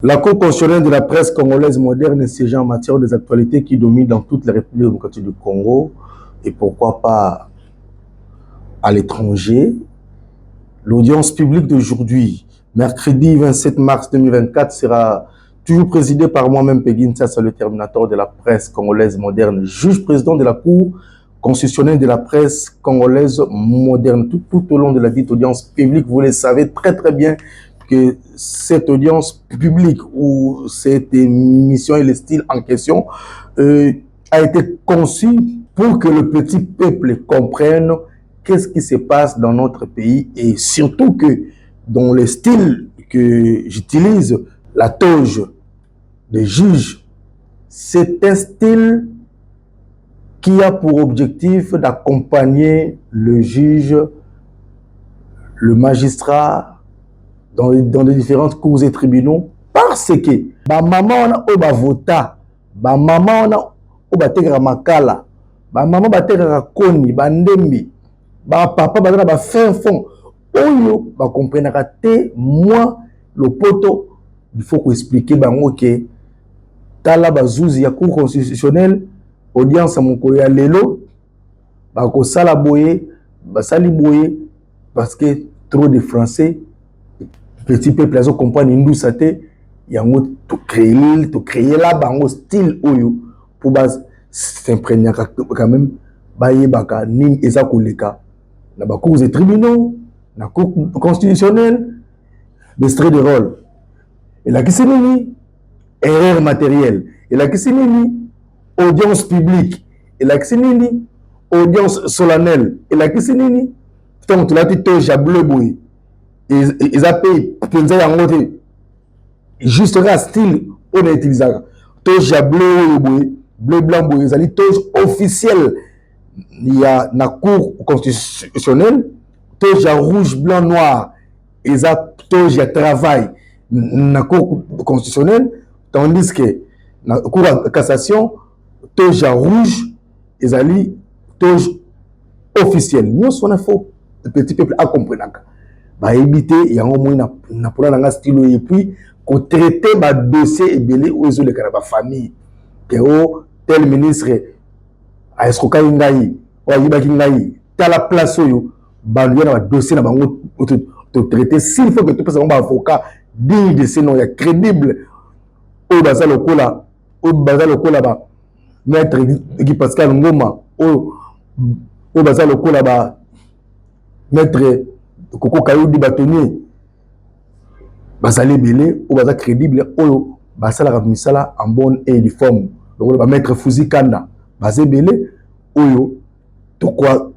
La Cour constitutionnelle de la presse congolaise moderne siège en matière des actualités qui dominent dans toutes les républiques démocratiques du Congo et pourquoi pas à l'étranger. L'audience publique d'aujourd'hui, mercredi 27 mars 2024, sera toujours présidée par moi-même, Péguine Sassa, le terminateur de la presse congolaise moderne, juge président de la Cour constitutionnelle de la presse congolaise moderne. Tout au long de la dite audience publique, vous le savez très très bien que cette audience publique ou cette émission et le style en question a été conçue pour que le petit peuple comprenne qu'est-ce qui se passe dans notre pays et surtout que dans le style que j'utilise, la toge des juges, c'est un style qui a pour objectif d'accompagner le juge, le magistrat dans les différentes cours et tribunaux parce que ba maman on a oba vota, ba maman on a oba tekera makala, ba maman ba tekera koni, ba ndembi, ba papa ba ba fin fond oyo ba comprendre te moi le poto il faut qu'on expliquer bango que tala bazuzi ya cour constitutionnelle audience à mokolo ya lelo ba ko sala boye ba sali boye parce que trop de français petit peuple azo comprendre ndousa te yango to créer là bango style oyo pour base s'imprégner quand même ba yebaka nini eza koleka na ba cours et tribunaux na cour constitutionnelle d'extrait de rôle et la kisinini erreur matérielle et la kisinini audience publique et la kisinini audience solennelle et la kisinini tant tu l'as dit to jableu boy ils appellent penza yango te juste un style on a utilisé to jableu boy bleu blanc boy ils allaient to officiel il y a na cour constitutionnelle to rouge blanc noir ils a to travail na cour constitutionnelle tandis que na cour de cassation toge rouge ils allaient toge officiel nous on a faux le petit peuple a compris ba éviter yango moi na pour na style et puis ko traiter ba dossier ebelé aux les ba famille que o tel ministre a escroqué ngai o yibaki ngai tala place oyo ba lui na ba dossier na bango to traiter s'il faut que tu passes un avocat digne de ce nom ya crédible o baza lokola ba maître Guy Pascal Ngoma o baza lokola ba maître Koko Kayudi Batoni bazali belé o baza crédible o basala misala en bonne et due forme lokola ba maître Fuzi Kanda bazé belé oyo to quoi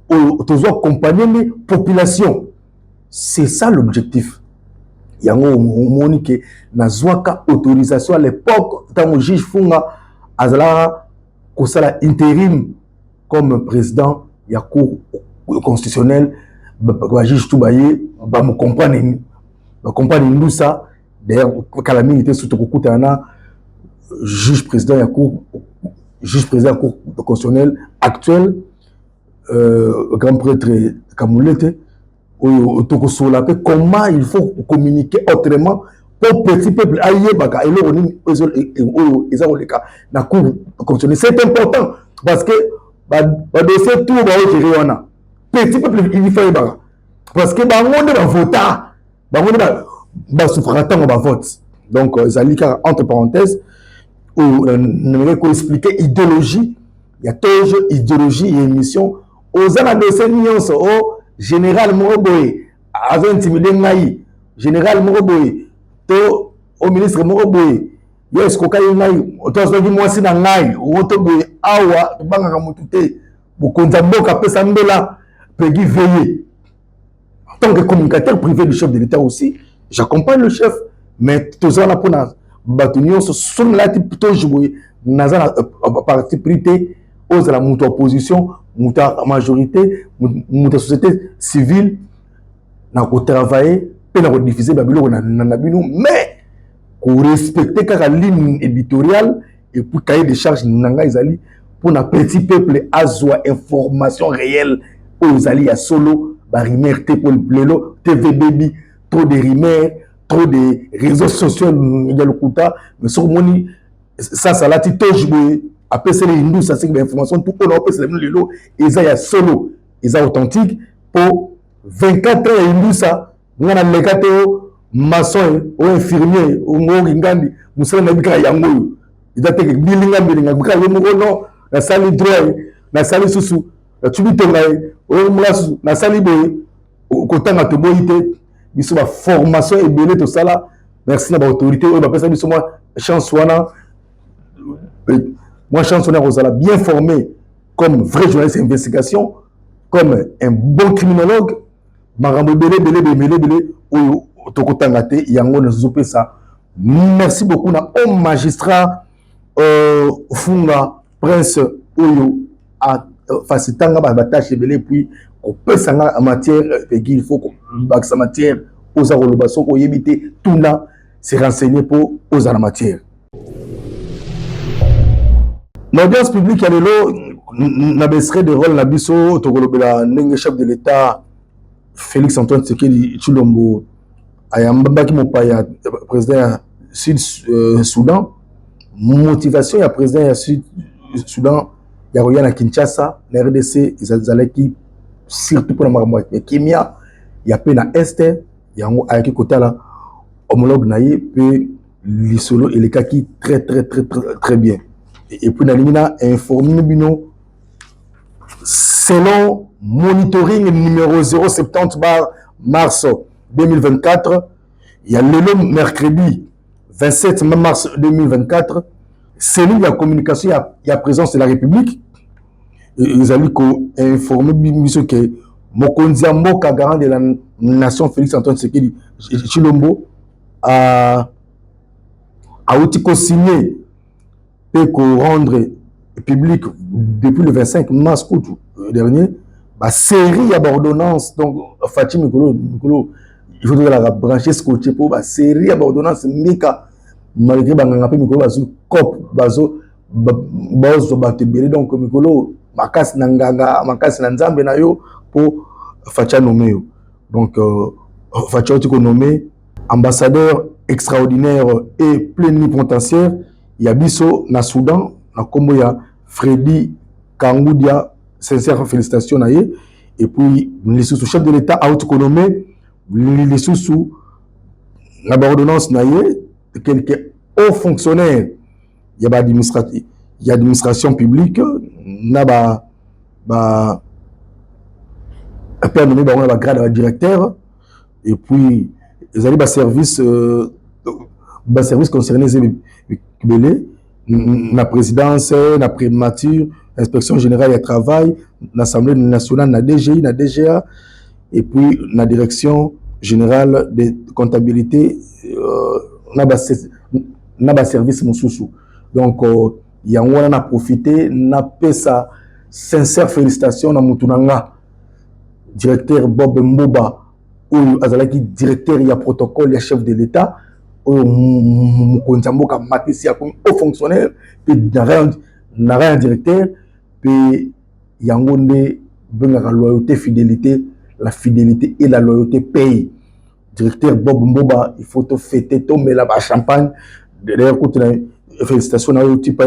to accompagner les populations. C'est ça l'objectif. Yango monique nazwaka autorisation à l'époque tant juge Funga azala kosala intérim comme président ya cour constitutionnelle ba juge Toubaye ba me comprendre nous ça d'ailleurs kalami était surtout kokutana juge président ya cour constitutionnelle actuel grand prêtre Kamoulete comment il faut communiquer autrement pour petit peuple c'est important parce que dossier tout petit peuple il faut parce que vote donc entre parenthèses on expliquer idéologie il y a toujours idéologie et émission aux dossiers général Moroboye avait intimidé Naï, général Moroboye, to au ministre Moroboye, yes, kokaï Naï, autant se dit moi c'est dans Naï, autant boye awa, banga kamutute, pour qu'on t'aboque pesa mbela, pegi veiller. En tant que communicateur privé du chef de l'État aussi, j'accompagne le chef, mais tous en apprenant, bâtonnions sur la type plutôt joué, naza parti prité, ose la moto opposition. Mouta majorité, mouta société civile, n'a pas travaillé, n'a pas diffusé, mais pour respecter la ligne éditoriale et pour cahier des charges, pour un petit peuple avoir information réelle, aux alliés à solo, barimer, pour le TV baby, trop de rimer, trop de réseaux sociaux il y a le kuta mais sur moni ça là tu touches après c'est les hindous ça c'est l'information tout on peut c'est le lot et ça y a solo ils sont authentiques pour 24 heures hindou ça on a les gâteaux maçon ou infirmier ou ngandi musala na bika yango ils ont été bilinga bika yo non na sali droit na sali susu na tubitonga o mulasu na sali boy kotanga to boyite biso ba formation ebele to sala merci na ba autorité o ba pesa biso moi chance wana moi chance wana rozala bien formé comme vrai journaliste d'investigation comme un bon criminologue marambo belé oyo tokotanga te yango na zope ça merci beaucoup na homme magistrat funga prince oyo a facilitanga ba tâche belé puis on peut en matière il faut que sa matière aux arolobaso ko yebité tout là c'est renseigné pour aux en matière l'audience publique ya lelo na besserait de rôle na biso tokolobela ndenge chef de l'état Félix Antoine Tshisekedi Tshilombo ayambaki mopaya président ya Sud Soudan motivation ya président ya Sud Soudan ya koya na Kinshasa na RDC ezalaki surtout pour la makambo ya kimia ya pe na este yango ayaki kotala homologue na ye pe lisolo elekaki très bien et puis na lingina informer bino selon monitoring numéro 070 mars 2024 il y a le mercredi 27 mars 2024 cellule de la communication il y a présence de la République ils allaient informer biso que mokonzi mboka garant de la nation Félix Antoine Tshisekedi Tshilombo a outil signé et qu'on rendre public depuis le 25 mars août dernier la série d'ordonnances donc Fatim Mikolo il faut la brancher scotché pour la série d'ordonnances mika malgré banganga pe Mikolo bazu cop bazo batebele donc Mikolo makasi na nganga makasi na nzambe na yo pour Fatia nommé yo donc Fatia tiko nommé ambassadeur extraordinaire et plénipotentiaire ya biso na Soudan na kombo ya Freddy Kangoudia sincère félicitations na ye et puis les sous-chefs de l'état a autonomé les sous la ordonnance na ye quelques hauts fonctionnaires il y a administration publique na ba après nommé ba grade de directeur et puis ils allaient ba service concerné belé la présidence la primature inspection générale du travail l'Assemblée nationale la DGI la DGA et puis la direction générale de comptabilité na ba service mususu donc il y a on a profité na pesa sincère félicitations na mutunanga directeur Bob Mboba ou azalaki directeur il y a protocole il y a chef de l'état Mokonzamboka Matisi a comme haut fonctionnaire puis n'a rien directeur puis yangonde benga loyauté fidélité la fidélité et la loyauté paye directeur Bob Mboba il faut te fêter tomber là bas champagne d'ailleurs écoute félicitations à type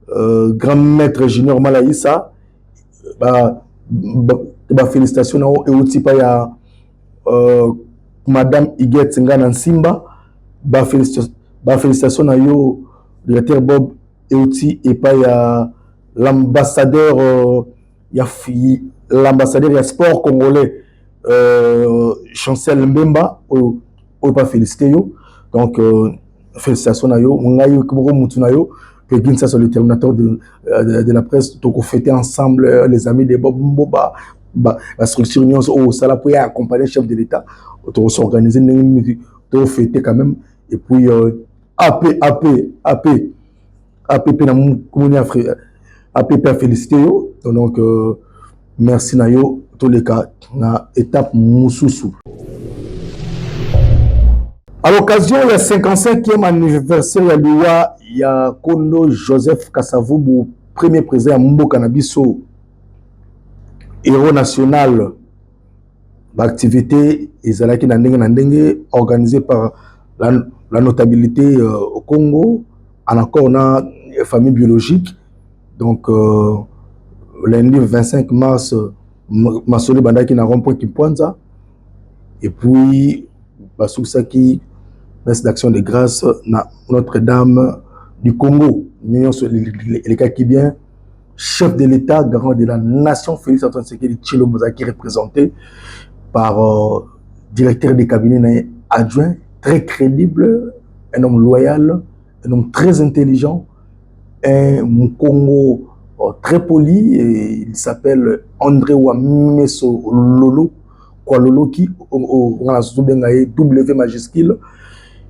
grand maître junior Malaïssa bah félicitations à au type ya madame Iguette Ngana Simba ba félicitations à yo directeur Bob Euti et pas ya l'ambassadeur l'ambassadeur ya sport congolais Chancel Mbemba ou pas féliciter yo donc félicitations à yo ngai ko mutu na yo que Ginsa sur le terminateur de la presse to fêter ensemble les amis de Bob Mboba ba structure union au sala pour accompagner le chef de l'état to s'organiser to fêter quand même et puis AP na commune afrique AP féliciter yo donc merci na yo tous les cas na étape mususu à l'occasion du 55e anniversaire de loi il y a Kondo Joseph Kasavubu premier président Mboka na biso héros national l'activité ezalaki na ndenge organisée par la notabilité au Congo, en accord na famille biologique. Donc lundi 25 mars Masoli bandaki na rond-point Kimpwanza, et puis basukisaki messe d'action de grâce na Notre-Dame du Congo. Union les cas qui bien chef de l'État, garant de la nation, Félix Antoine Tshisekedi Tshilombo, qui est représenté par directeur des cabinets adjoint, très crédible, un homme loyal, un homme très intelligent, un Congo très poli, et il s'appelle André Wameso Lolo, quoi Lolo qui on a W majuscule,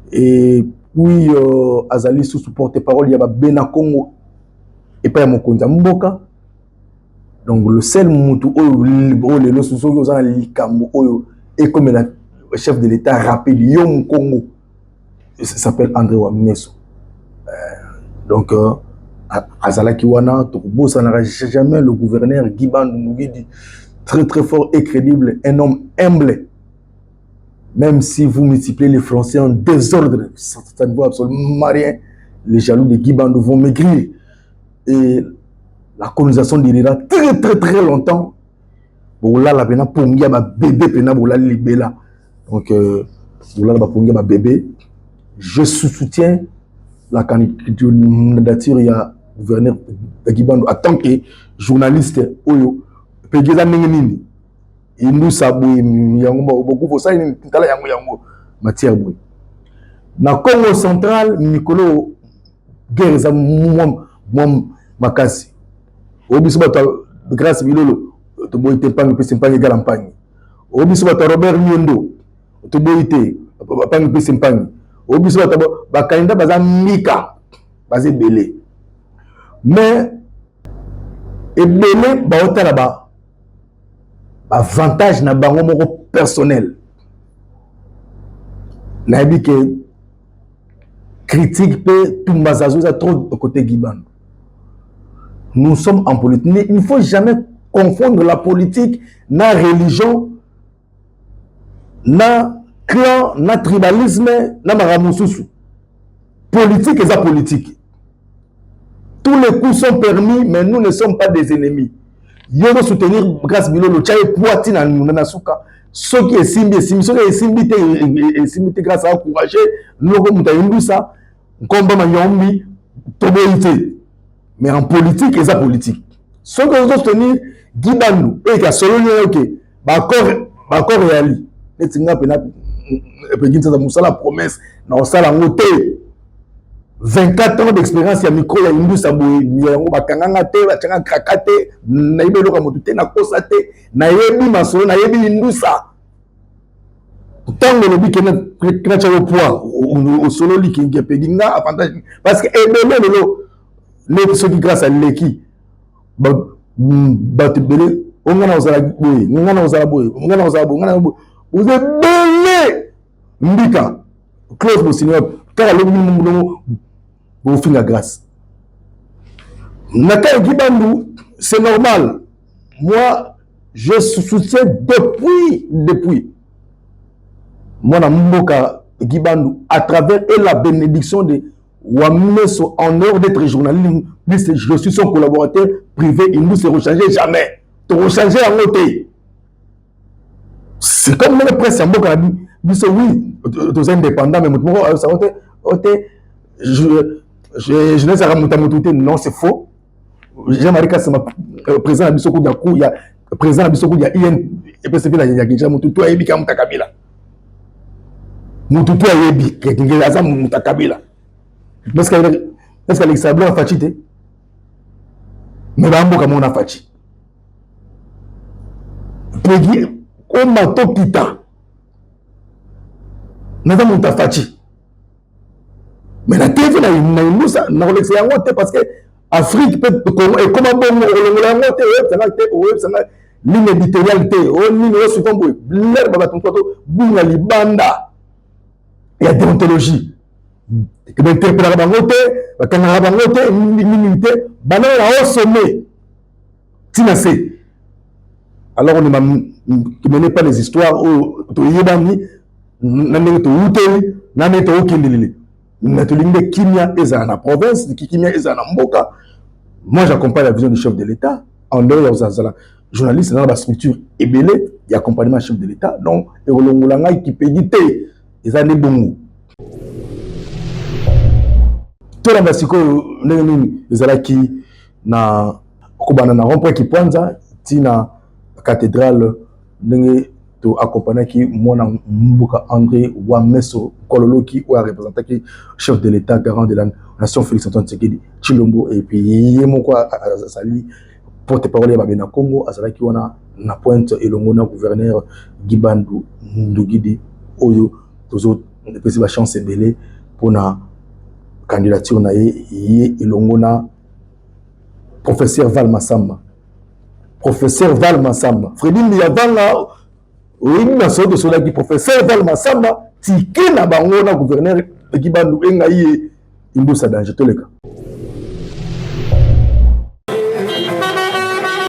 et puis Azali sous porte-parole, il y a Bena Congo et pas mon compte Mboka. Donc le seul moutou le sous et comme le chef de l'État rappelle Yom Congo, il s'appelle André Wameso. Donc Azala Kiwana, Tokubo, ça n'aura jamais le gouverneur Guiban Mugidi, très très fort et crédible, un homme humble. Même si vous multipliez les Français en désordre, ça ne vaut absolument rien. Les jaloux de Guiban vont maigrir. Et la colonisation durera très très très longtemps. Bon là la pena pongia ba bébé pena bola libela. Donc là la pongia ba bébé. Je soutiens la candidature, il y a gouverneur Guibando en tant que journaliste oyo pegeza nini indu sabu yango beaucoup pour ça ni tala yango matière boy. Na Congo central Mikolo guerre za mom makasi. Obiso bato grâce bilolo to boite pangi pese pangi galampani. Obiso bato Robert Nyondo to boite pangi pese pangi. Obiso bato bakanda baza mika bazé belé. Mais ebele ba otala ba avantage na bango moko personnel. Na bi que critique peut tout mazazo ça trop de côté Guiban. Nous sommes en politique. Il ne faut jamais confondre la politique, na religion, na clan, na tribalisme, na maramoussousou. Politique et ça politique. Tous les coups sont permis, mais nous ne sommes pas des ennemis. Yo doit soutenir grâce bilolo tchaye poiti na nasuka. Ce qui est simbi, ce qui est simbi grâce à encourager, nous comme nous ça, combat mayombi, toboité. Mais en politique, et ça politique. Ce que vous soutenir, Guibandou, et qui a solo ok, d'accord réali. Et tu n'as pas la promesse, dans la montée. 24 ans d'expérience, il y a micro, il y a une douce à bouer, il y a un bakangate, il y a un krakate, il y a un kamoute, na kosate, na yebi masolo, na yebi indusa. Tant que le but est au poids, au solo li qui est pédinga, avantage, parce que les ceux qui grâce à l'équipe, batibele, on a osala boy, on a osala boy, on a osala boy, vous êtes belé, mbika, close mon seigneur, car le monde vous finit la grâce. Naka Guibandou, c'est normal. Moi, je soutiens depuis. Moi, na Mboka Guibandou, à travers et la bénédiction de Wameso, en dehors d'être journaliste, je suis son collaborateur privé, il ne se rechange jamais. Tu rechanges en côté. C'est comme le presse en Mboka dit, oui, tu es indépendant, mais ça je ne sais pas, non, c'est faux. Jean-Marie Kassama, président de Bissoko Diakou, il y a président de Bissoko Dia IN, et puis c'est bien, il y a déjà Moutoutou a Ebi Kamutakabila. Moutoutou a Ebi, qui est Gaza Moutakabila. Est-ce qu'Alex Sablan a fachité? Mais Bambo comme on a fachi. Pégui, on m'a tout quitté. N'a pas mon fachi. Mais la TV na nous ça na Rolex ya ngote parce que Afrique peut et comment bon la ngote ça na te ça na ligne éditoriale te on ligne au tombo l'air baba ton toto bunga libanda il y a déontologie que d'interpréter la ngote ba kana ba ngote minité bana la au sommet tinase Alors on ne menait pas les histoires où tu y es nane to ute nane to okindilili na to lingbe kimia eza na province kimia eza na mboka. Moi j'accompagne la vision du chef de l'État en dehors de la journaliste dans la structure ebele et accompagnement chef de l'État donc et olongolanga qui pédite eza ne bongo to la basiko nini ezala ki na kobana na rond-point qui Kwanza tina cathédrale ndenge to accompagner qui mona mbuka André Wameso Kololo qui a représenté qui chef de l'État garant de la nation Félix Antoine Tshisekedi Tshilombo et puis yemoko sali porte-parole ya babena Congo azala ki wana na pointe elongo na gouverneur Gibandu Ndugidi oyo tozo pesi ba chance ebele pour na candidature na ye elongo na professeur Val Massamba. Professeur Val Massamba. Freddy Miyavanga, oui, na so de cela qui professeur Val Massamba, tiki na bango na gouverneur Gibandu Engaye Imbusa danger tous les cas.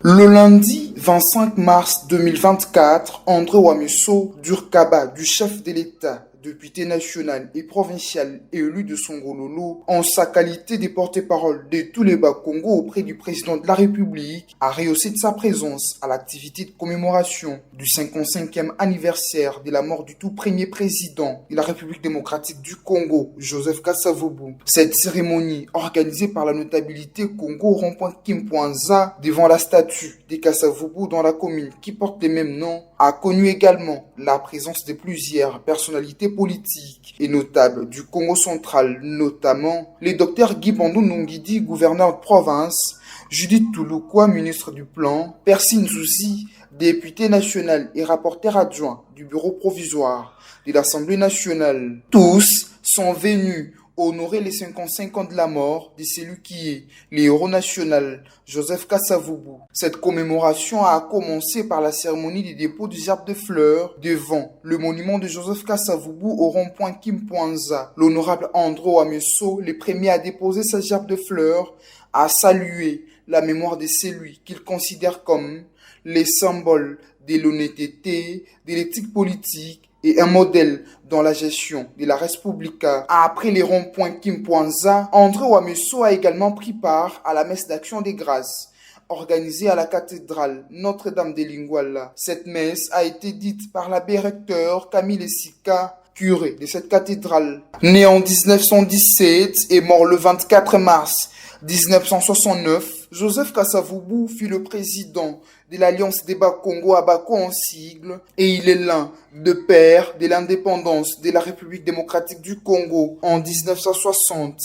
Le lundi 25 mars 2024, André Wameso Durkaba, du chef de l'État, député national et provincial élu de Songololo, en sa qualité de porte-parole de tous les Bas-Congo auprès du président de la République, a rehaussé de sa présence à l'activité de commémoration du 55e anniversaire de la mort du tout premier président de la République démocratique du Congo, Joseph Kasavubu. Cette cérémonie, organisée par la notabilité Congo rond-point Kimpoanza devant la statue de Kasavubu dans la commune qui porte le même nom, a connu également la présence de plusieurs personnalités politiques et notables du Congo central, notamment les docteurs Guy Bandou Nongidi, gouverneur de province, Judith Touloukoua, ministre du Plan, Persine Zouzi, député national et rapporteur adjoint du bureau provisoire de l'Assemblée nationale. Tous sont venus honorer les 55 ans de la mort de celui qui est le héros national, Joseph Kasavubu. Cette commémoration a commencé par la cérémonie du dépôt des arbres de fleurs devant le monument de Joseph Kasavubu au rond-point Kimpoanza. L'honorable André Wameso, le premier à déposer sa gerbe de fleurs, a salué la mémoire de celui qu'il considère comme les symboles de l'honnêteté, de l'éthique politique et un modèle dans la gestion de la Respublica. Après les ronds-points Kimpoanza, André Wameso a également pris part à la messe d'action des grâces organisée à la cathédrale Notre-Dame de Lingwala. Cette messe a été dite par l'abbé recteur Camille Esika, curé de cette cathédrale. Né en 1917 et mort le 24 mars 1969, Joseph Kasavubu fut le président de l'Alliance des Bas-Congo à Bako en sigle et il est l'un des pères de l'indépendance de la République démocratique du Congo en 1960.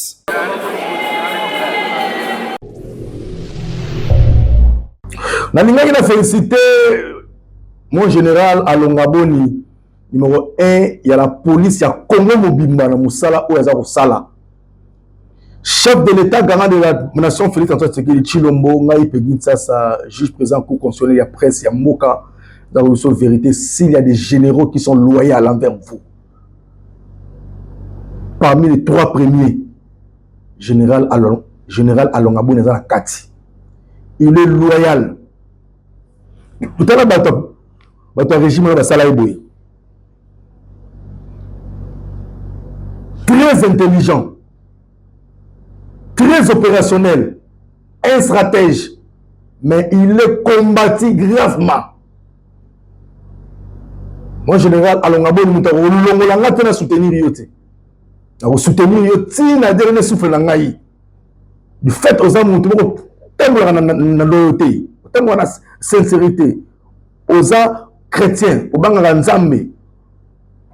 Nalinga il a félicité mon général Alongaboni numéro 1, il y a la police, il y a Congo Mobimba na Musala ou Yazaro Sala. Chef de l'État garant de la nation Félix Antoine Tshisekedi Tshilombo, Ngai Pegin Sasa, juge président cour constitutionnel, il y a presse, il y a Moka, dans la vérité, s'il y a des généraux qui sont loyaux à l'envers vous. Parmi les 3 premiers, général Alongaboni dans la Kati. Il est loyal. Tout à l'heure, le régime de la Salaïboui. Très intelligent. Très opérationnel, un stratège, mais il est combattu gravement. Moi, général, Alongabo, nous avons soutenir Yoté. Nous avons soutenir Yoté, nous avons souffert Nangaï. Du fait, aux hommes, nous avons loyauté, nous avons sincérité, aux hommes chrétiens, aux bangs Nzambe,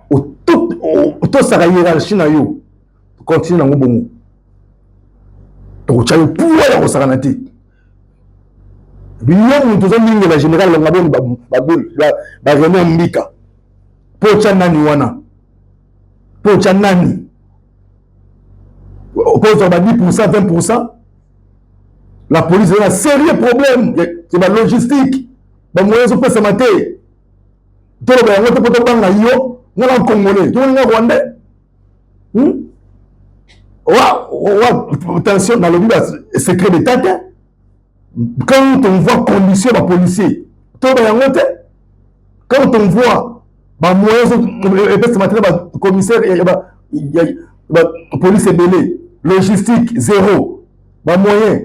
au tout sa hiérarchie, nous continuons à nous. Donc, tu as le pouvoir de Rosaranati. Nous avons la générale Longabon Baboul, la René Mbika. Pocha Nani Wana. Pocha Nani. Oppose à 10%, 20%. La police a un sérieux problème. C'est la logistique. Les moyens sont pas se mater. Tout le monde est pas dans la yo. Nous sommes Congolais. Tout le monde est Rwandais. Attention, dans le but secret d'État, quand on voit condition de policier, Quand on voit bah moyens ce matin bah commissaire police belé logistique zéro bah moyen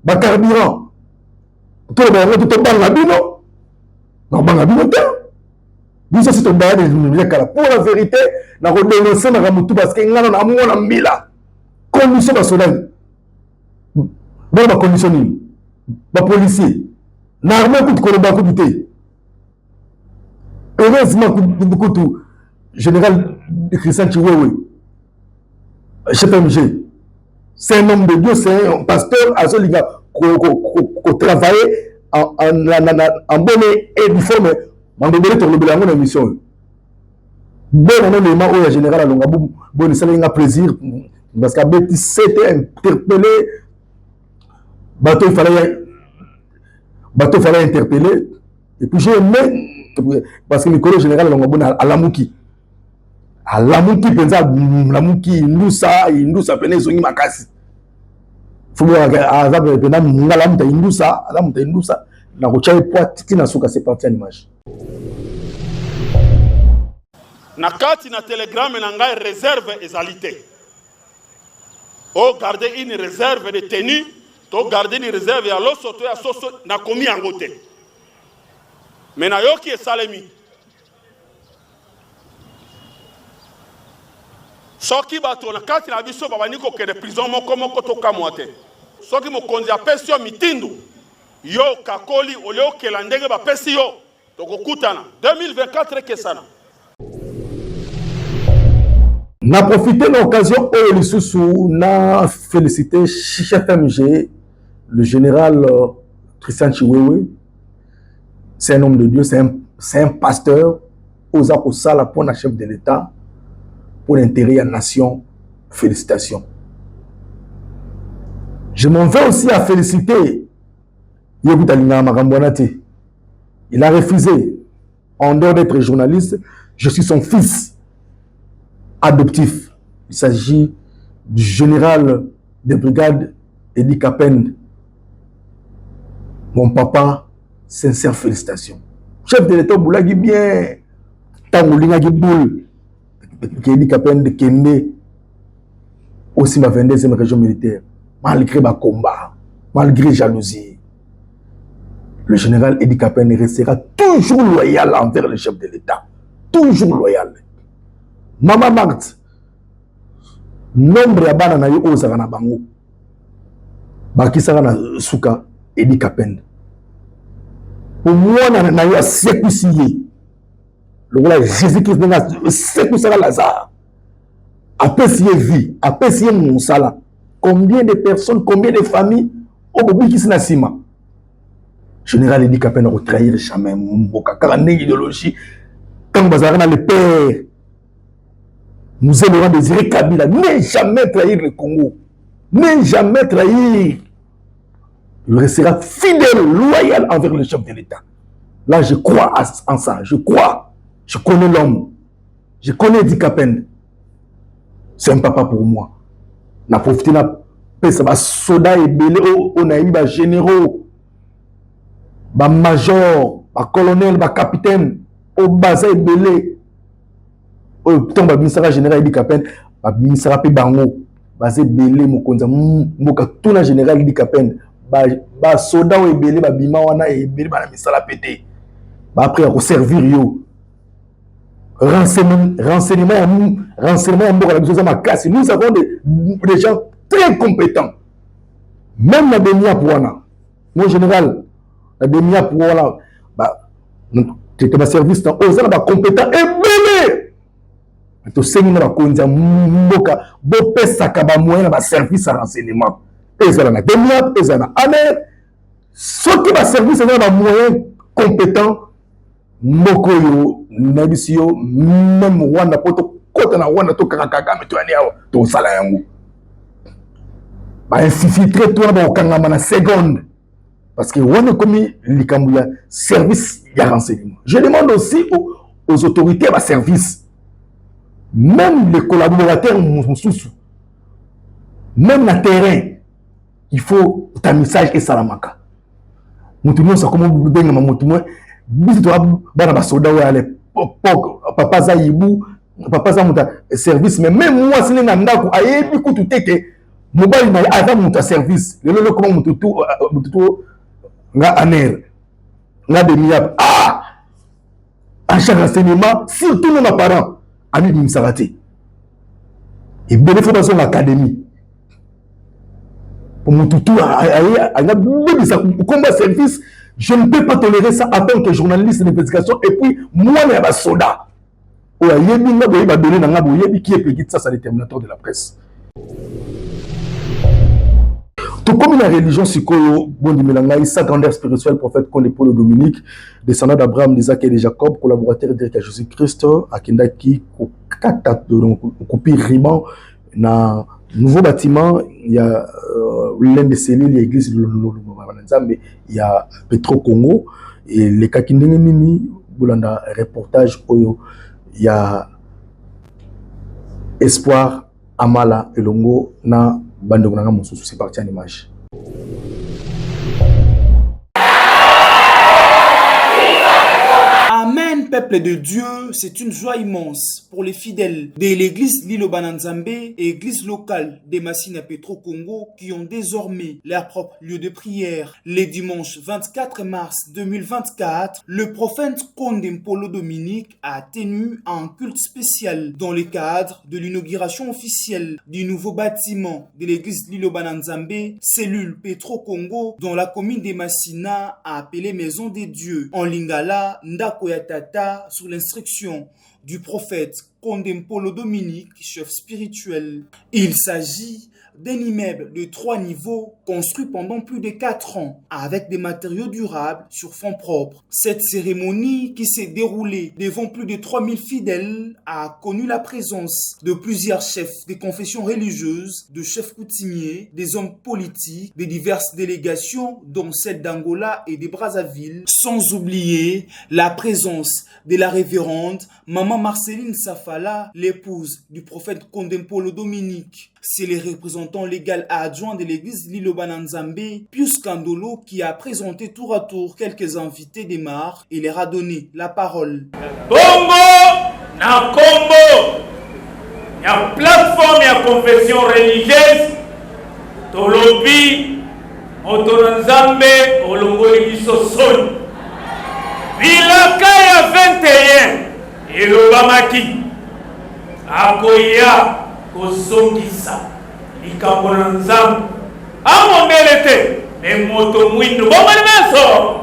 bah carburant tout bah tout banga bino non banga bino te biso c'est ton bail pour la vérité na ko dénoncer na mutu parce que ngana na mona mbila condition ba soda ba condition ni ba policier na armée coup de koloba coup de heureusement que général Christian Chiwewe, chef MG, c'est un homme de Dieu, c'est un pasteur à celui qui a travaillé en bonne et due forme, mais on devrait tourner la mission. Bon, on a le moment où le général a bon, ça a plaisir, parce qu'à Betty s'était interpellé, bateau il fallait interpeller, et puis j'ai aimé. Parce que le général à Lamouki pensa Lamouki Indusa pene zongi makasi fubo azabe pena ngala muta Indusa na kochaye poati tina suka c'est parti en image na kati na telegramme na ngai réserve ezalité o garder une réserve de tenue to garder une réserve ya loso to ya soso na komi angote. Mais na yoki esalemi soki bato na kati na biso babani kokende prison moko tokamwa te soki mokonzi apesi yo mitindu yo kakoli oleokela ndenge bapesi yo tokokutana 2024 kesana. Na profité de l'occasion oyo lisusu na félicité chef MG le général Christian Chiwewe. C'est un homme de Dieu, c'est un pasteur, aux Akosala pour un chef de l'État, pour l'intérêt de la nation. Félicitations. Je m'en vais aussi à féliciter Yégout Alina Magambonate. Il a refusé, en dehors d'être journaliste, je suis son fils adoptif. Il s'agit du général de brigade Edi Kapen, mon papa. Sincère félicitations. Chef de l'État Boulagi bien. Tangolinga qui boule. Qui dit Kapen de Kende. Aussi ma 22e région militaire. Malgré ma combat. Malgré jalousie. Le général Edi Kapen restera toujours loyal envers le chef de l'État. Toujours loyal. Mama Marthe. Nombre ya bana na yo ozaka na bango. Bakisaka na suka Edi Kapen. Pour moi, on a eu à sécuiller. Le roi Jésus-Christ a sécuillé Lazare. Après, s'il vie, après, s'il mon salaire. Combien de personnes, combien de familles, au bout qui s'en a général Edi Kapen a trahir jamais Mboka. Car une idéologie, quand vous avez le père, nous aimerons désirer Kabila. Ne jamais trahir le Congo. Ne jamais trahir. Il restera fidèle, loyal envers le chef de l'État. Là, je crois en ça. Je crois. Je connais l'homme. Je connais Edi Kapen. C'est un papa pour moi. On a profité de la soda et belé. On a eu des généraux, des majors, des colonels, des capitaines. Au basa et belé. Au temps, le général Edi Kapen, le ministère de Bango. Basé belé, mokonza. Moka tout le général Edi Kapen. Ba soda ou ebele ba bima wana ebele ba na misala pété ba après à servir yo renseignement mboka la ma casse. Nous avons des gens très compétents même la demia pour wana mon général la demia pour wana ba c'était ba service dans aux ba compétent ebele to sengi na konza mboka bo pesa ka ba moyen ba service à renseignement. Ezala na demia, ezala na amer. Ceux qui va servir, c'est un moyen compétent. Mokoyo, Nabisio, même Wanda Poto, Kotana Wanda to Kakaka, mais tu as dit, to Salayango. Bah, infiltrer toi dans Kangama na seconde. Parce que Wanda commis l'Ikambuya, service, il y a renseignement. Je demande aussi aux autorités à service. Même les collaborateurs, même le terrain. Il faut ta message et salamaka. Moutoumou ça comment vous donnez ma moutoumou Biso to bana ba soda wa ale papa za yibu papa za muta service mais même moi sine na ndako ayebi kutu teke mobile na ava muta service lelo comment mututu nga aner nga demi-ap à chaque enseignement surtout nos parents ami bimsarate et bénéfice dans son académie pour mututu anga bimisa combat service. Je ne peux pas tolérer ça en tant que journaliste d'investigation et puis moi il y a un soldat qui est petit, ça c'est le terminateur de la presse. Tout comme la religion Sikoyo, Bondi Melangai, sa grandeur spirituelle, prophète Konde Paul Dominique, descendant d'Abraham, d'Isaac et de Jacob, collaborateur direct à Jésus-Christ, à Kendaki, Koupi Riban, dans nouveau bâtiment, il y a l'un des cellules, l'église de Nzambe, il y a Petro Congo, et les Kakindengeni, Boulanda, reportage, il y a Espoir, Amala, Elongo, na Bandonga Moussou, c'est parti en image. Amen, peuple de Dieu, c'est une joie immense pour les fidèles de l'église Lilo Bananzambe et église locale des Massina Petro Congo qui ont désormais leur propre lieu de prière. Le dimanche 24 mars 2024, le prophète Konde Paul Dominique a tenu un culte spécial dans le cadre de l'inauguration officielle du nouveau bâtiment de l'église Lilo Bananzambe, cellule Petro Congo, dans la commune des Massina appelée Maison des Dieux. En lingala, Ndako Yatata, sous l'instruction du prophète Konde Paul Dominique, chef spirituel. Il s'agit d'un immeuble de 3 niveaux construit pendant plus de 4 ans avec des matériaux durables sur fonds propres. Cette cérémonie qui s'est déroulée devant plus de 3000 fidèles a connu la présence de plusieurs chefs des confessions religieuses, de chefs coutumiers, des hommes politiques, de diverses délégations dont celle d'Angola et de Brazzaville, sans oublier la présence de la révérende Maman Marceline Safala, l'épouse du prophète Konde Paul Dominique. C'est le représentant légal adjoint de l'église Lilo Bananzambe, Pius Kandolo, qui a présenté tour à tour quelques invités des marques et leur a donné la parole. Bongo na Combo, la plateforme ya confession religieuse, Tolobi, Motonanzambe, Olongoli Bisosoni. Bilaka ya 21, Elobamaki, Akoya, Kosongisa, Likambo na Nzambe, Amombelete, Memoto Mwindo, Bomalimeso.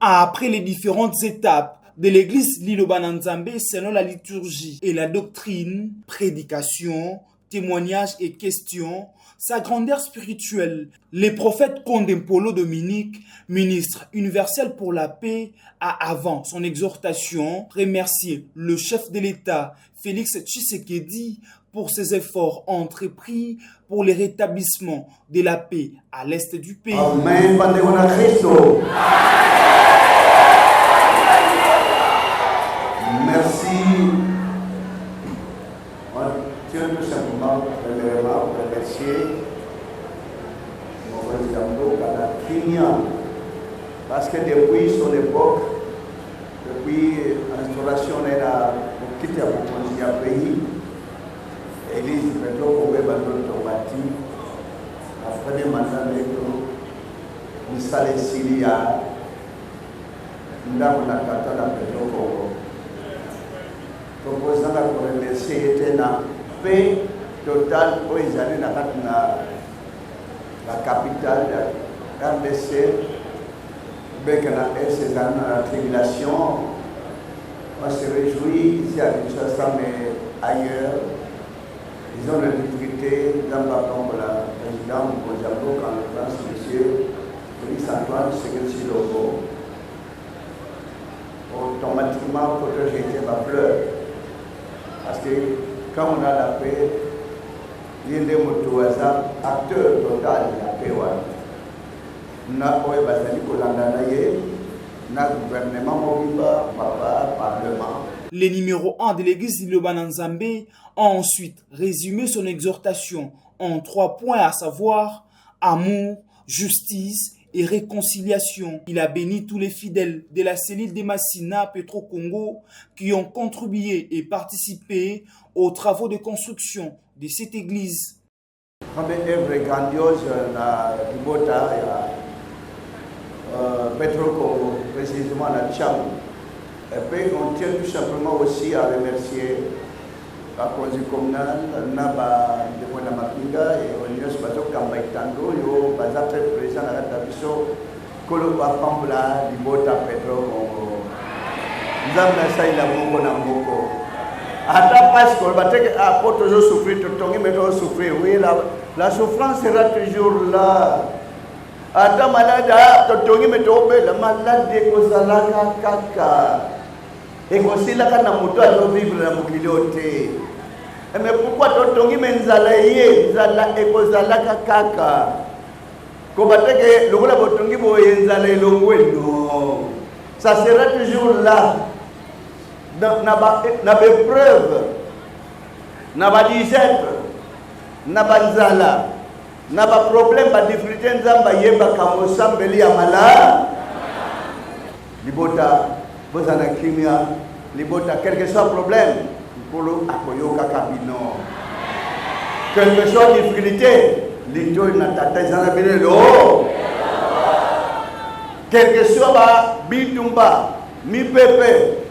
Après les différentes étapes de l'église Lilo Bananzambe selon la liturgie et la doctrine, prédication, témoignages et questions, sa grandeur spirituelle, le prophète Konde Paul Dominique, ministre universel pour la paix, a avant son exhortation remercié le chef de l'État, Félix Tshisekedi, pour ses efforts entrepris pour le rétablissement de la paix à l'est du pays. Amen. Merci. Je tiens tout simplement premièrement à remercier mon président Kenya, parce que depuis son époque, depuis l'instauration de la quitte à pays, l'église Petro Congo Bandon-Tobati, la première mandat de Missale Silia, nous avons la carte de Petro Congo. Proposant la remercier était la paix totale pour les années dans la capitale de RDC, avec la tribulation. On se réjouit ici à Kinshasa, mais ailleurs. Ils ont la difficulté dans le président Mojambo, quand le prince monsieur Félix Antoine Tshisekedi Tshilombo, automatiquement protéger ma fleur. Parce que quand on a la paix, il y a des acteurs total de la paix. Nous avons un gouvernement, parlement. Les numéros 1 de l'église Lilo Bananzambe a ensuite résumé son exhortation en 3 points, à savoir amour, justice et réconciliation. Il a béni tous les fidèles de la cellule des Massina Petro-Congo qui ont contribué et participé aux travaux de construction de cette église. Une œuvre grandiose na Libota Petro-Congo, précisément à Tcham. Et puis on tient tout simplement aussi à remercier la conseil communal, Naba de Mapinga et Onios Bazo Kambaitando, yo Baza président à la Tabiso, Kolo Pambla, Libota Petro-Congo. Nous avons ça, il a beaucoup d'amboko. Attends, parce qu'on va toujours souffrir, mais toujours souffrir. Oui, la souffrance sera toujours là. Attends, malade, la malade est Kozalaka Kaka. Et aussi là, quand on doit vivre la mobilité. Mais pourquoi Totongi Menzalaye, Zala et Kozalaka Kaka? Kobateke, le Gola Botongi Boyenzalaye Longweno. Ça sera toujours là. Na preuve, na ba disette, na ba nzala, na ba problème, ba difficulté nzamba yeba kamosambeli ya mala. Libota, bozana kimia, libota, quel que soit problème, polo akoyoka kabino. Quelle que soit difficulté, lito na tata zana belelo. Quel que soit ba bitumba, mi pepe.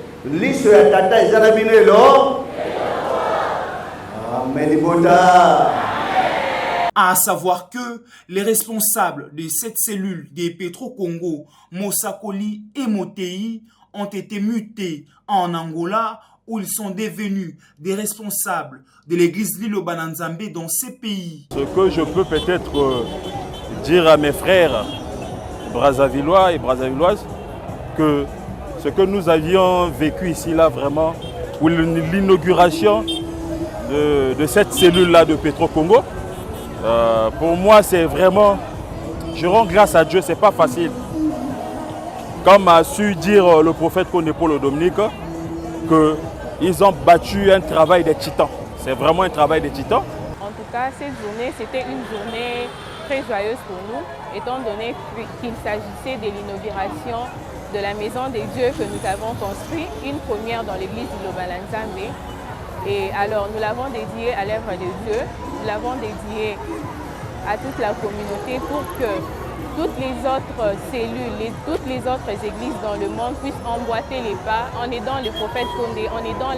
À savoir que les responsables de cette cellule des Petro-Congo, Mosakoli et Motei, ont été mutés en Angola où ils sont devenus des responsables de l'église Lilo Bananzambe dans ces pays. Ce que je peux peut-être dire à mes frères brazzavillois et brazzavilloises, que ce que nous avions vécu ici, là, vraiment, pour l'inauguration de cette cellule-là de Petro-Congo, pour moi, c'est vraiment, je rends grâce à Dieu, c'est pas facile. Comme a su dire le prophète Paul Dominique, qu'ils ont battu un travail des titans. C'est vraiment un travail des titans. En tout cas, cette journée, c'était une journée très joyeuse pour nous, étant donné qu'il s'agissait de l'inauguration de la maison des dieux que nous avons construit, une première dans l'église du Lobalanzambe. Et alors nous l'avons dédiée à l'œuvre de Dieu, nous l'avons dédiée à toute la communauté pour que toutes les autres cellules, toutes les autres églises dans le monde puissent emboîter les pas en aidant le prophète Condé, en aidant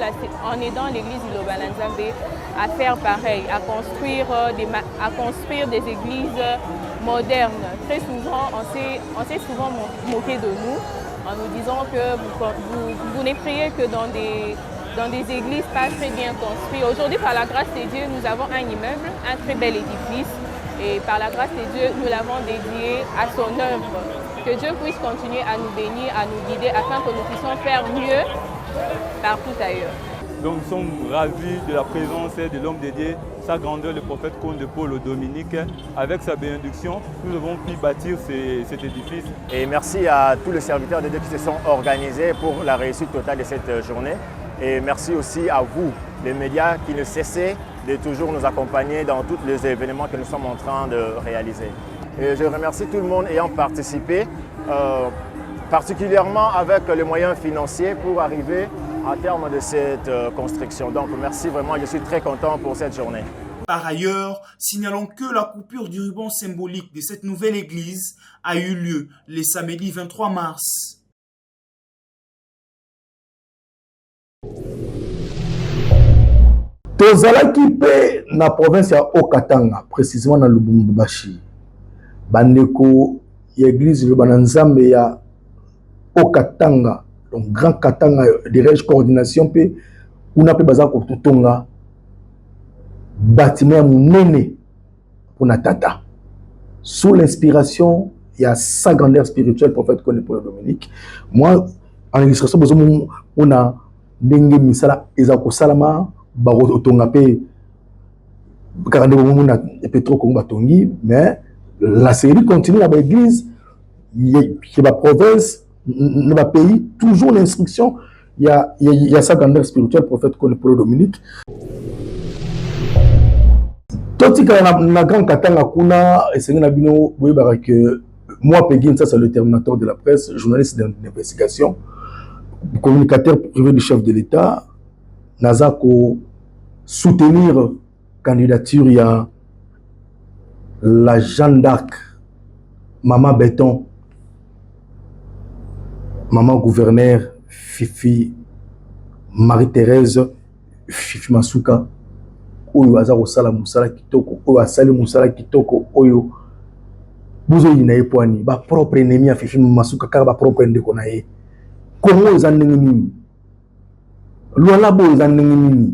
l'église du Lobalanzambe à faire pareil, à construire des églises modernes. Très souvent, on s'est souvent moqué de nous en nous disant que vous ne priez que dans des églises pas très bien construites. Aujourd'hui, par la grâce de Dieu, nous avons un immeuble, un très bel édifice. Et par la grâce de Dieu, nous l'avons dédié à son œuvre. Que Dieu puisse continuer à nous bénir, à nous guider, afin que nous puissions faire mieux partout ailleurs. Donc nous sommes ravis de la présence de l'homme dédié, sa grandeur, le prophète Conde Paul Dominique. Avec sa bénédiction, nous avons pu bâtir cet édifice. Et merci à tous les serviteurs de Dieu qui se sont organisés pour la réussite totale de cette journée. Et merci aussi à vous, les médias, qui ne cessez de toujours nous accompagner dans tous les événements que nous sommes en train de réaliser. Et je remercie tout le monde ayant participé, particulièrement avec les moyens financiers pour arriver à terme de cette construction. Donc merci vraiment, je suis très content pour cette journée. Par ailleurs, signalons que la coupure du ruban symbolique de cette nouvelle église a eu lieu le samedi 23 mars. Tozalaki mpe na province ya Okatanga, précisément na Lubumbashi. Bandeko ya église le Bananzambe ya Okatanga, donc Grand Katanga de Rege Coordination mpe kuna pe baza ko tutonga bâtiment munene pour Tata. Sous l'inspiration, il y a sa grandeur spirituelle, prophète Conde Paul Dominique. Moi, en illustration, on a Dengue Misala, Ezako Salama, Baro Otonga pe, Karande Moumouna et Petro Kongo Batongi, mais la série continue à l'église, il y a la province, le pays, toujours l'instruction, il y a sa grandeur spirituelle, prophète Conde Paul Dominique. Totika na Grand Katanga kuna esengi na bino boyebaka que moi, Péguin, ça c'est le terminateur de la presse, journaliste d'investigation, communicateur privé du chef de l'État, Nazako soutenir candidature, il y a la Jeanne d'Arc, Maman Béton, Maman gouverneur, Fifi, Marie-Thérèse, Fifi Masuka, Oyo Azaro Sala Moussala Kitoko, Oyo Asali Moussala Kitoko, Oyo Bouzo Yinae Poani, ba propre ennemi à Fifi Masuka, car ba propre ennemi qu'on a eu. Comment ils en ont Lualabo ils en ont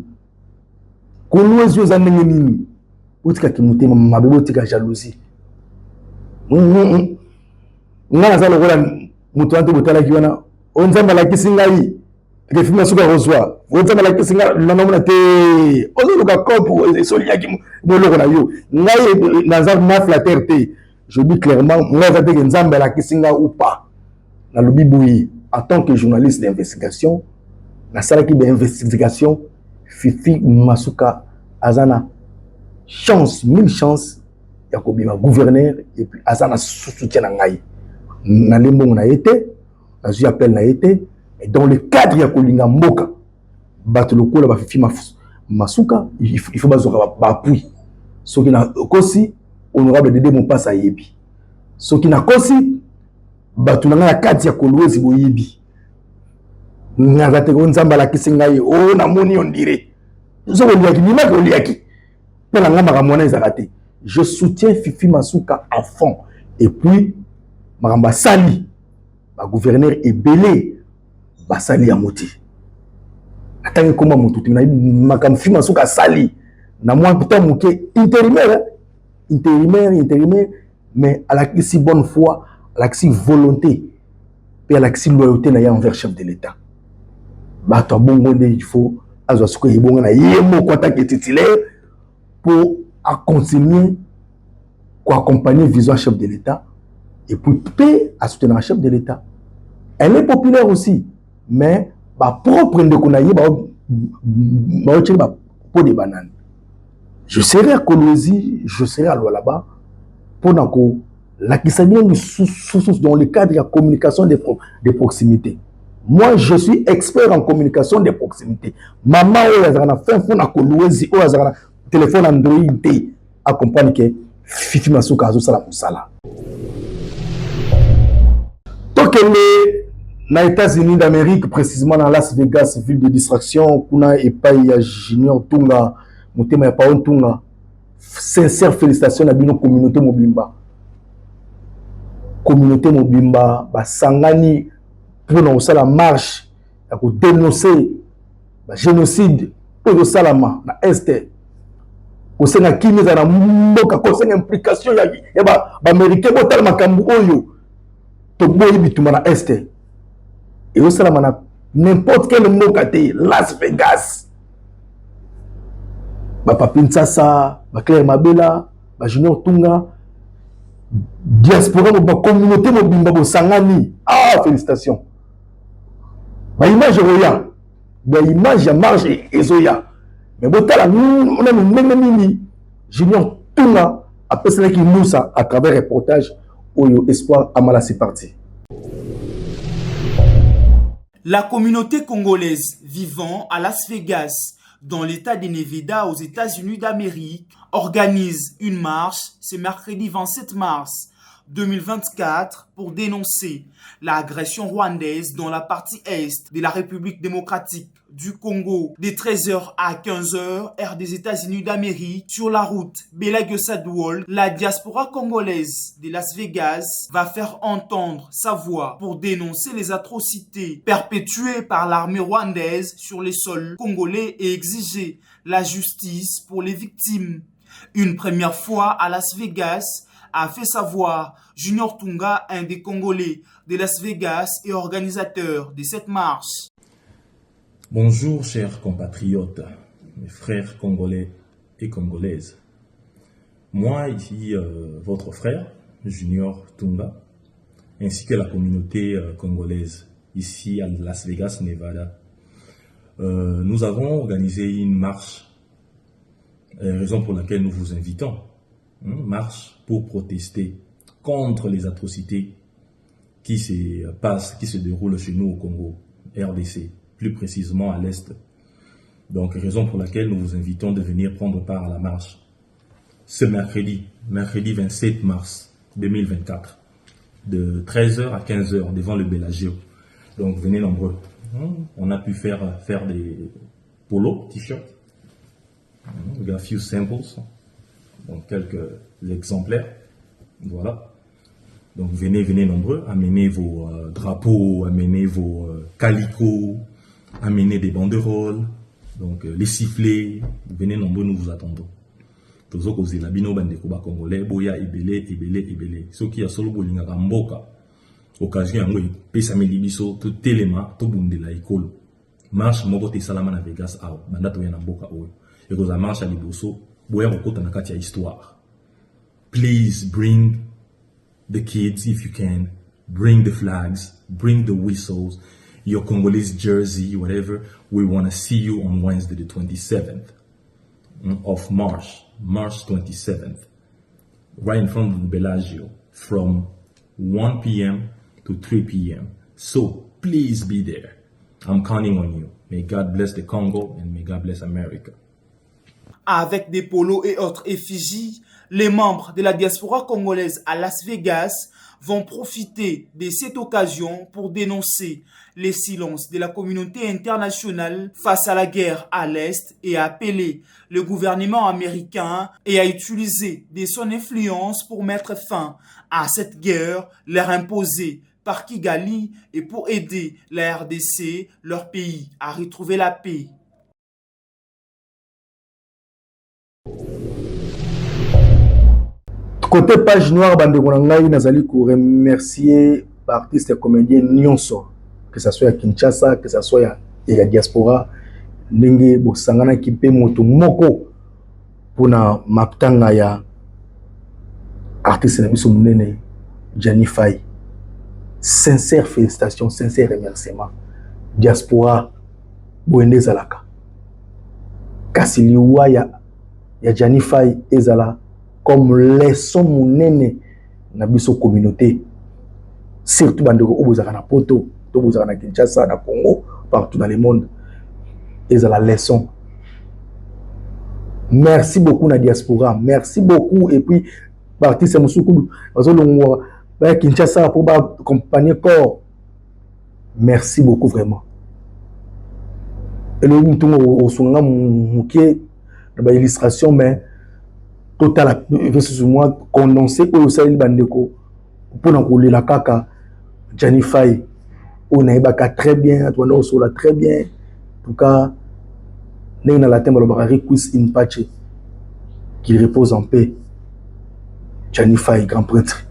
Comment ils en ont Outika Kimute, ma bébé, outika jalousie. Ngana za lokola mutu ante botala kiwana onzamba la kisingai ke fima suka rozwa onzamba la kisinga nanamona te ozoluka kopo esolia ki moloko na yo ngai naza na flatter te. Je dis clairement moi za te nzamba la kisinga ou pas na lobibuyi en tant que journaliste d'investigation na salaki d'investigation Fifi Masuka azana chance 1000 chances ya kobima gouverneur et puis azana soutien na ngai na lembo na été na appel na été et dans le cadre ya kolinga mboka bato lokola ba Fifi Masuka il faut bazoka ba appui soki na kosi honorable Dédé Mopasa yebi soki na kosi bato na kati ya kolwezi boyebi ngaza te ko nzamba la kisinga ye o na moni on dirait zo ko liaki ni ma ko liaki pela ngamba ka mona ezakate. Je soutiens Fifi Masuka à fond. Et puis, Maramba Sali, ma gouverneur est belé, Basali à moti. Attends, comment mon tout, ma Fifi Masuka Sali, na moi putain mouké intérimaire, mais à la si bonne foi, à la si volonté, et à la si loyauté na envers chef de l'État. Bah toi bon il faut azwasuko yibonga na yemo kwata ke titulaire pour à continuer à accompagner vision chef de l'État et puis paix à soutenir un chef de l'État. Elle est populaire aussi, mais ma propre ndekonaye pour des bananes. Je serai à Kolwezi, je serai à Lualaba pour la Kisabien dans le cadre de la communication de proximité. Moi, je suis expert en communication de proximité. Maman, elle a fait un Kolwezi, elle a téléphone Android accompagne que Fifi Masuka azo sala musala. Donc les États-Unis d'Amérique, précisément dans Las Vegas, ville de distraction, kuna epai ya Junior Tunga, motema ya Paon Tunga. Sincère félicitations à bino communauté mobimba. Communauté mobimba ba sangani pour na osala marche ya ko dénoncer ba génocide pour salama na Est. Au sein de Kimi, il y a une implication. Il y a des Américains qui ont makambu oyo. Toboyi bitumana Est. Et au sein de n'importe quel mot côté Las Vegas. Papa Pinsasa, Claire Mabela, Junior Tunga, diaspora, communauté mobimba sangani. Ah, félicitations. Image roya. Image ya marge et zoya. Mais bon, on a même Junior Tunga a pensé qu'il nous a à travers un reportage Oyo Espoir Amala, c'est parti. La communauté congolaise vivant à Las Vegas, dans l'état de Nevada aux États-Unis d'Amérique, organise une marche ce mercredi 27 mars 2024 pour dénoncer l'agression rwandaise dans la partie est de la République démocratique du Congo de 13h à 15h, heure des États-Unis d'Amérique. Sur la route Belague-Sadwall, la diaspora congolaise de Las Vegas va faire entendre sa voix pour dénoncer les atrocités perpétuées par l'armée rwandaise sur les sols congolais et exiger la justice pour les victimes. Une première fois à Las Vegas, a fait savoir Junior Tunga, un des Congolais de Las Vegas et organisateur de cette marche. Bonjour chers compatriotes, mes frères congolais et congolaises. Moi, ici, votre frère, Junior Tunga, ainsi que la communauté congolaise ici à Las Vegas, Nevada, nous avons organisé une marche, raison pour laquelle nous vous invitons. Marche pour protester contre les atrocités qui se déroulent chez nous au Congo, RDC, plus précisément à l'Est. Donc, raison pour laquelle nous vous invitons de venir prendre part à la marche ce mercredi 27 mars 2024, de 13h à 15h devant le Bellagio. Donc, venez nombreux. On a pu faire des polos, t-shirts. Il y a few samples, donc quelques exemplaires. Voilà. Donc, venez nombreux, amenez vos drapeaux, amenez vos calicots, amenez des banderoles, donc les sifflets. Venez nombreux, nous vous attendons. Tozo kozela bino bandeko ba congolais boya ebele soki ya solo bolinga mboka occasion yango pesa milibiso to telema to bundela ikolo marche moko te salama na Vegas awa banda to ya na mboka oyo ekoza marche ya liboso boya kokota na kati ya histoire. Please bring the kids if you can, bring the flags, bring the whistles, your Congolese jersey, whatever. We want to see you on Wednesday the 27th of March 27th, right in front of the Bellagio, from 1 p.m. to 3 p.m. So please be there. I'm counting on you. May God bless the Congo and may God bless America. Avec des polos et autres effigies, les membres de la diaspora congolaise à Las Vegas vont profiter de cette occasion pour dénoncer les silences de la communauté internationale face à la guerre à l'Est et appeler le gouvernement américain et à utiliser de son influence pour mettre fin à cette guerre leur imposée par Kigali et pour aider la RDC, leur pays, à retrouver la paix. Côté page noire, bandeko na ngai nazali ko remercier artistes et comédiens nyonso, que ça soit à Kinshasa, que ça soit à diaspora, ndenge bosangana kipe moto moko pona maptanga ya artiste na biso munene Johnny Faye. Sincère félicitations, sincère remerciement. Diaspora boende zalaka. Kasi liwa ya Johnny Faye ezala comme leçon monene na biso communauté, surtout bandeko obozaka na poto to bozaka na Kinshasa, na Congo, partout dans le monde. Et c'est la leçon. Merci beaucoup na diaspora, merci beaucoup. Et puis parti c'est Moussoukou bazolongwa ba Kinshasa pour ba accompagner corps. Merci beaucoup vraiment. Et le mutungo au songa muké na illustration mais total versus moi condensé au sali bandeko pour na kolela kaka Johnny Faye on a ebaka très bien, on a aussi très bien. En tout cas, nous avons la thème de Requis in Pace, qu'il repose en paix. Johnny Faye, grand prêtre.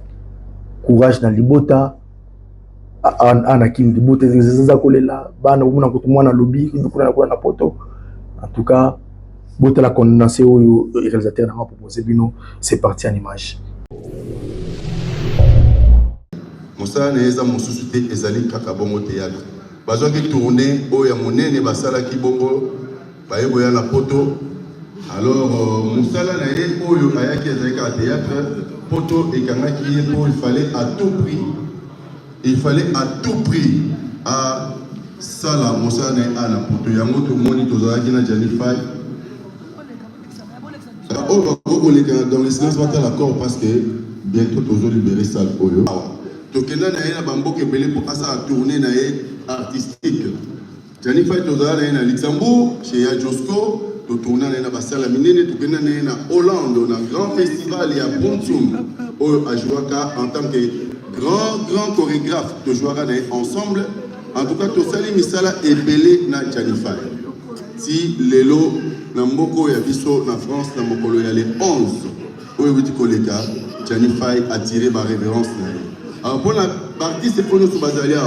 Courage dans l'ibota. En tout cas, bota la condamnation au réalisateur n'a pas proposé, c'est parti en image. Moussa Neza Moussou te ezali kaka bongo théâtre. Bazo ki tourner oya monene basala ki bongo baye boya na poto. Alors Moussa la naye oyo ayaki ezali ka théâtre poto ekanga ki pour il fallait à tout prix à sala Moussa na ana poto yango to moni tozalaki na Johnny Faye. On est dans le silence va l'accord parce que bientôt toujours libérer ça oyo. Tokenda na yena bamboke belé pour asa tourner na artistique. Johnny Faye tozala na Luxembourg chez ya Josco, to tourner na basala minene tokenda na Hollande na grand festival ya Bontum au Ajouaka en tant que grand chorégraphe de jouera ensemble. En tout cas to sali misala ebelé na Johnny Faye. Si lelo na mboko ya biso na France na mokolo ya les 11 oyo biti koleka Johnny Faye a tiré ma révérence na. Alors pour la partie, c'est pour nous sous Bazalia.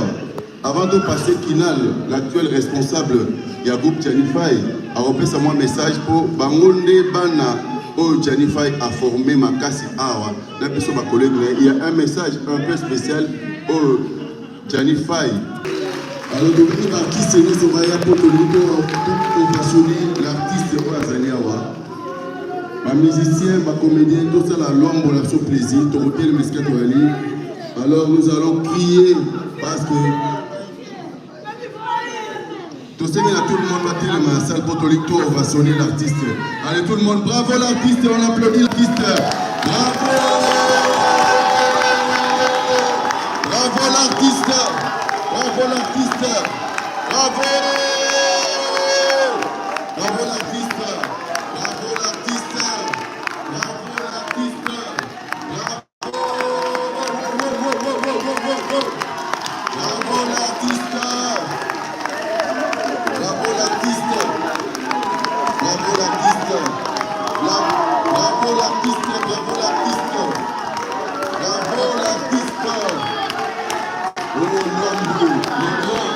Avant de passer Kinal, l'actuel responsable du groupe Johnny Faye, a repris à moi un message pour Bangonde Bana, où Johnny Faye a formé ma casse Awa. Il y a un message un peu spécial pour Johnny Faye. Alors donc l'artiste est nous pour que nous passionner l'artiste au Bazalia. les musiciens, les comédiens, tout ça, la langue, on a son plaisir, tout le monde. Alors nous allons crier parce que tout le monde va tirer dans la salle catholique, on va sonner l'artiste. Allez tout le monde, bravo l'artiste, on applaudit l'artiste. Bravo! Bravo l'artiste! Bravo l'artiste! Bravo! Bravo l'artiste! Bravo l'artiste! Bravo l'artiste! Bravo l'artiste! Bravo l'artiste! Bravo l'artiste! Bravo l'artiste! Bravo l'artiste! Bravo l'artiste! Oh l'homme, le grand,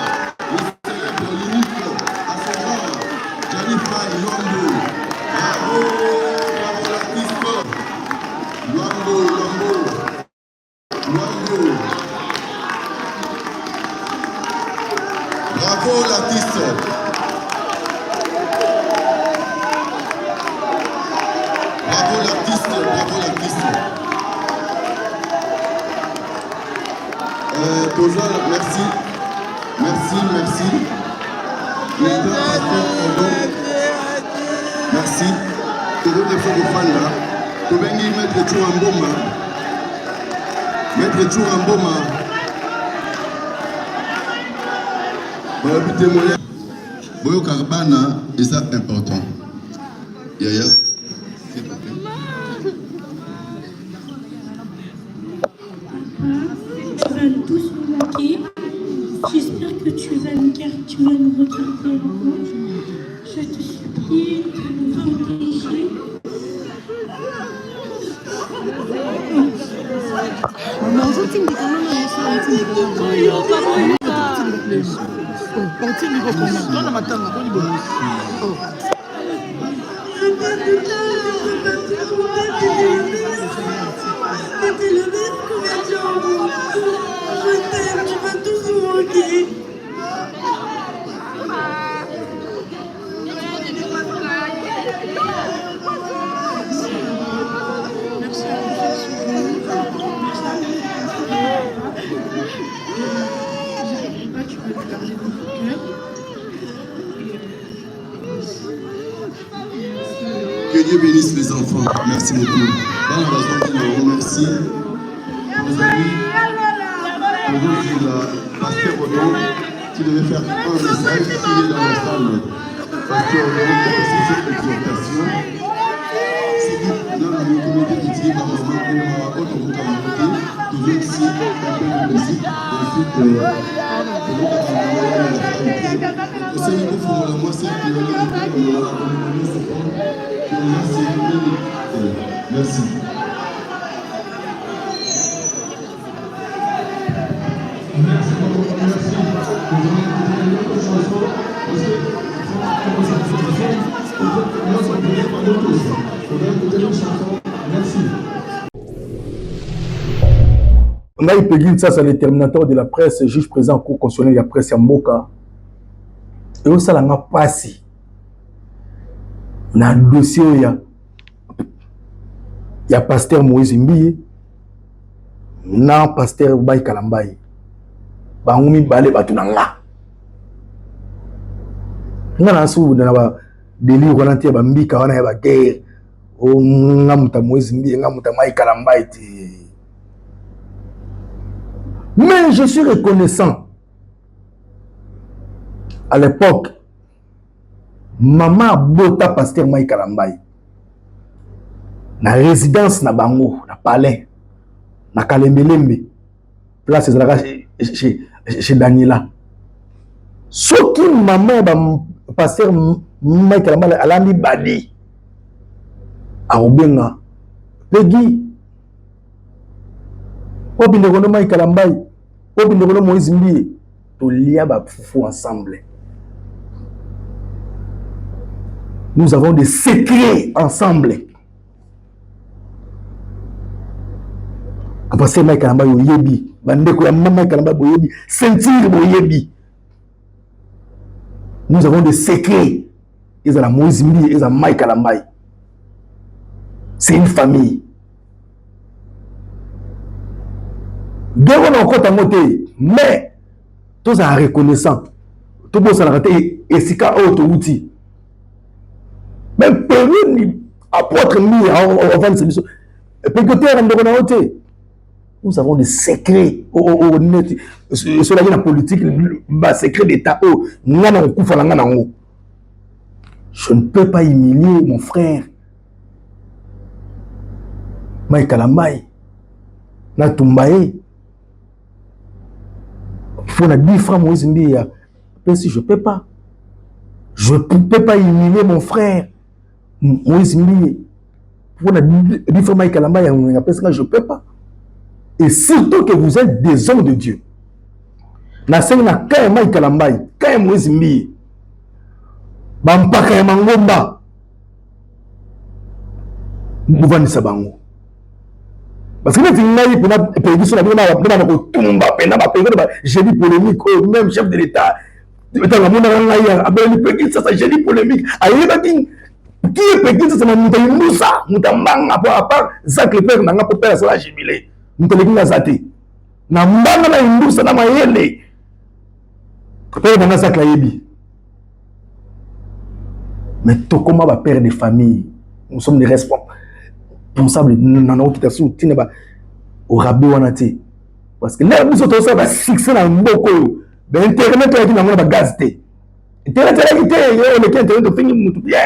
le célèbre, l'unique, à son genre, Jennifer Lombo. Bravo! Bravo l'artiste! Lombo, Lombo! Lombo! Bravo l'artiste! Bravo l'artiste! Bravo l'artiste! Toujours, merci. Merci, merci. Les deux pasteurs Odo. Merci. Tout le monde est de fan là. Tout le monde est Maître Chouamboma. Maître Chouamboma. Boyo Karbana, et ça important. Yaya. Tu vas tous nous manquer. J'espère que tu vas nous regarder. Je te supplie de nous protéger. C'était le meilleur comédien au monde. Je t'aime, tu vas tous nous manquer. Merci à tu vas le garder dans ton cœur. Que Dieu bénisse les enfants. Merci beaucoup. Dans la raison de nous remercier, nos amis, aujourd'hui, la pasteur Odo, tu devais faire un message qui est dans la salle. Pasteur Odo, merci cette exhortation. C'est que dans la communauté qui dit, malheureusement, on a autre vocabulaire, toujours ici, un peu de musique, ensuite, c'est une fois, moi, c'est que merci. Merci beaucoup, merci. Nous allons écouter une autre chanson parce que on va écouter une chanson. Merci. On a eu Peggy, ça c'est le terminateur de la presse, juge présent en cour constitutionnelle de la presse à Mboka. Et où ça l'a passé? Dans le dossier, il y a pasteur Moïse Mbiye, non pasteur Baï Kalambaye. Bangoumi balé batunanga. Ngana sou dans la délire on antia bambika wana ya guerre. O ngamuta Moïse Mbiye ngamuta Baï Kalambaye. Mais je suis reconnaissant. À l'époque, maman bota pasteur Baï Kalambaye. Na résidence na bango, na palais, na Kalembelembe, place chez Daniela. Ce qui maman pasteur Baï Kalambaye alami badi a Obenga Peggy Obindekono Baï Kalambaye Obindekono Moïse Mbiye to lia ba fufu ensemble. Nous avons des secrets ensemble. Pasteur Baï Kalambaye oyebi, bandeko ya maman Kalambaye boyebi, sentir boyebi. Nous avons des secrets. Ils ont la Moïse Mbiye, ils ont Baï Kalambaye. C'est une famille. Guerre on a encore ta montée, mais tous en reconnaissant, tout le monde s'en a raté et c'est quand autre outil. Même Périne, apôtre mis avant de se dire, nous avons des secrets sur la politique, le secret d'État. Je ne peux pas humilier mon frère. Maï Kalambaye, Natumbaye. Il faut 10 francs Moïse Mbia. Si je ne peux pas. Je ne peux pas humilier mon frère. Moïse Mbia. Il faut 10 francs Maï Kalambaye. Je ne peux pas. Et surtout que vous êtes des hommes de Dieu. Naseng na kaya Maï Kalambaye. Kaya Moïse Mbia. Bampaka ya mangomba. Mouvani Sabango. Parce que j'ai dit polémique, même chef de l'État, j'ai dit polémique. Qui est Pékin, c'est Moussa, Moutambanga, à part Zach le père, n'a pas peur, ça l'a jubilé. Moutelégina Zate. N'a pas na Moussa, n'a pas yélé. Père n'a Zach la yebi. Mais Tokoma va père des familles. Nous sommes des responsables. Au rabais wanati parce que là nous autres ça va fixer dans beaucoup internet là qui n'a pas gaz té internet là qui té on est internet de finir mutu bien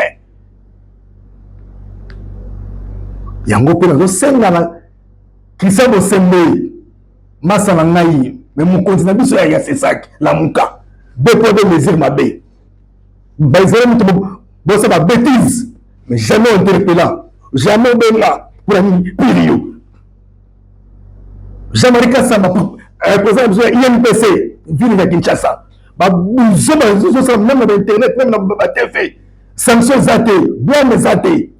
yango pe na senga na kisa bo sembe masala ngai mais mon continent biso ya c'est ça la muka deux poids deux mesures mabe baizere mutu bo ça va bêtise mais jamais interpellant jamais benga pour la période. Jean-Marie Kassama, président de l'INPC, ville de Kinshasa. Même dans Internet, même dans la TV. Sanctions zaté, bien zaté.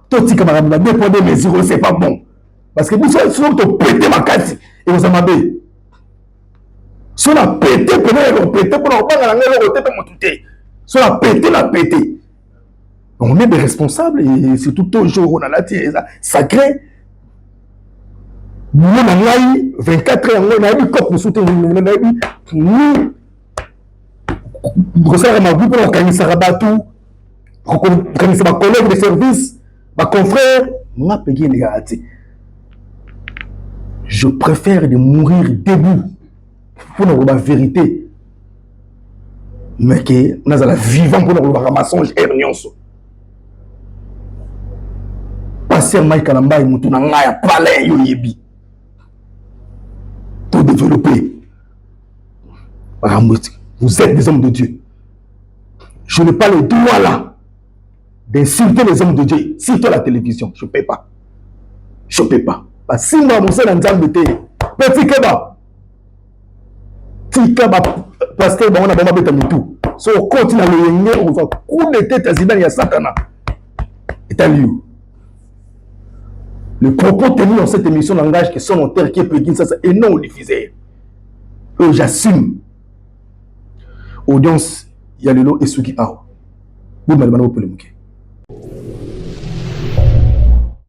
Tout ce qui m'a dépendé mes mesures, c'est pas bon. Parce que vous savez, si on pété ma carte, et vous en avez. Si on a pété, on pété, pour on si on a pété, on a pété. On est des responsables, et c'est tout un jour, on a la tire, sacré. Nous avons 24 ans, nous avons cop nous soutenir, nous ma collègue de service, ma confrère, nous avons payé les garanties. Je préfère de mourir debout pour nous la vérité, mais que nous allons vivant pour nous la mensonge et l'union. Passer Maï Kalambaye, nous avons palais yoyebi. Tout développer. Vous êtes des hommes de Dieu. Je n'ai pas le droit là d'insulter les hommes de Dieu. Surtout à la télévision. Je ne peux pas. Je ne peux pas. Parce que si moi, je suis dans le petit Keba. Petit Keba, parce que on a besoin de tout. Si on continue à le on va couler tête à Zidane, il y a Satana. Et à lieu. Le propos tenu dans cette émission langage que son auteur qui est Pékin, ça et non diffusé. J'assume. Audience, il y a le lot et ceux qui ont. Vous m'avez demandé pour le bouquet.